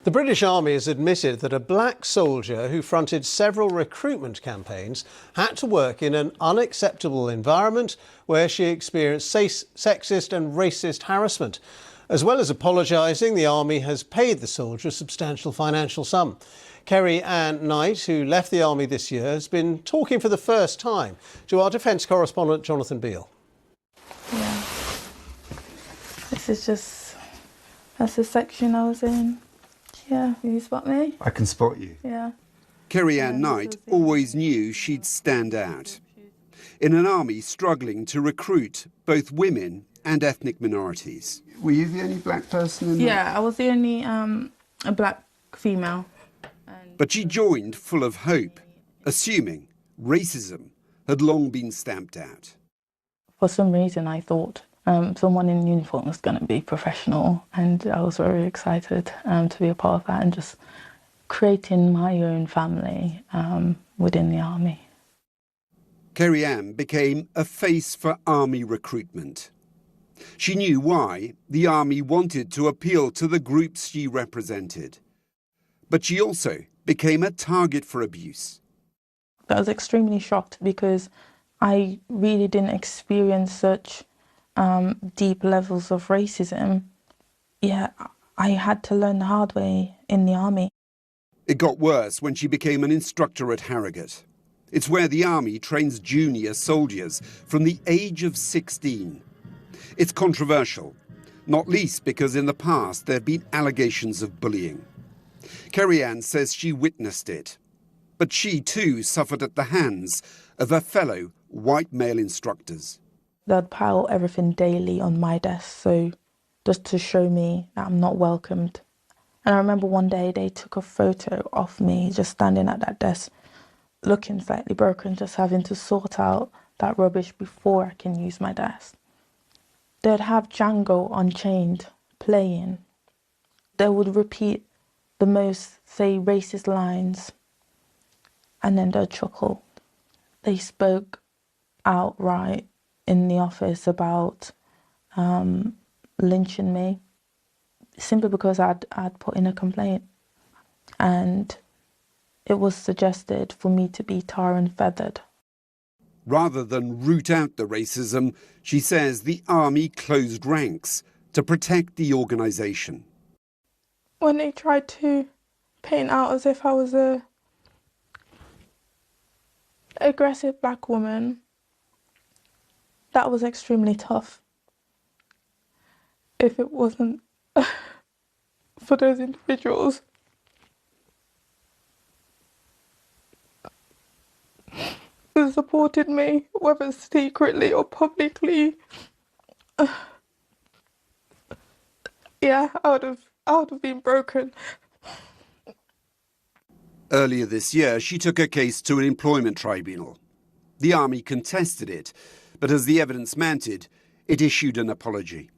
The British Army has admitted that a black soldier who fronted several recruitment campaigns had to work in an unacceptable environment where she experienced sexist and racist harassment. As well as apologising, the Army has paid the soldier a substantial financial sum. Kerry-Ann Knight, who left the Army this year, has been talking for the first time to our defence correspondent Jonathan Beale. Yeah. That's the section I was in. Yeah, can you spot me? I can spot you. Yeah. Kerry-Ann Knight always knew she'd stand out. In an army struggling to recruit both women and ethnic minorities. Were you the only black person in I was the only a black female. But she joined full of hope, assuming racism had long been stamped out. For some reason I thought someone in uniform was going to be professional, and I was very excited to be a part of that and just creating my own family within the Army. Kerry-Ann became a face for Army recruitment. She knew why the Army wanted to appeal to the groups she represented. But she also became a target for abuse. I was extremely shocked because I really didn't experience such deep levels of racism. Yeah, I had to learn the hard way in the Army. It got worse when she became an instructor at Harrogate. It's where the Army trains junior soldiers from the age of 16. It's controversial, not least because in the past there have been allegations of bullying. Kerry-Ann says she witnessed it, but she too suffered at the hands of her fellow white male instructors. They'd pile everything daily on my desk, so just to show me that I'm not welcomed. And I remember one day they took a photo of me just standing at that desk, looking slightly broken, just having to sort out that rubbish before I can use my desk. They'd have Django Unchained playing. They would repeat the most, say, racist lines, and then they'd chuckle. They spoke outright in the office about lynching me, simply because I'd put in a complaint. And it was suggested for me to be tar and feathered. Rather than root out the racism, she says the Army closed ranks to protect the organisation. When they tried to paint out as if I was a aggressive black woman, that was extremely tough. If it wasn't for those individuals who supported me, whether secretly or publicly, yeah, I would have been broken. Earlier this year, she took her case to an employment tribunal. The Army contested it, but as the evidence mounted, it issued an apology.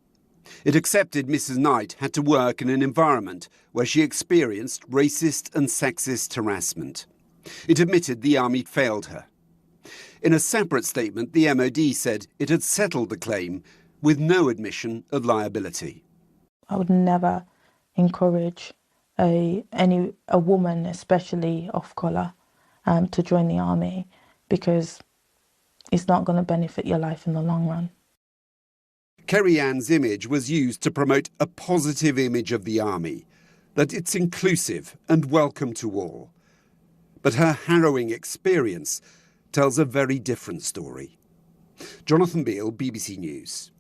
It accepted Mrs. Knight had to work in an environment where she experienced racist and sexist harassment. It admitted the Army failed her. In a separate statement, the MOD said it had settled the claim with no admission of liability. I would never encourage a woman, especially of colour, to join the Army, because it's not going to benefit your life in the long run. Kerry-Ann's image was used to promote a positive image of the Army, that it's inclusive and welcome to all. But her harrowing experience tells a very different story. Jonathan Beale, BBC News.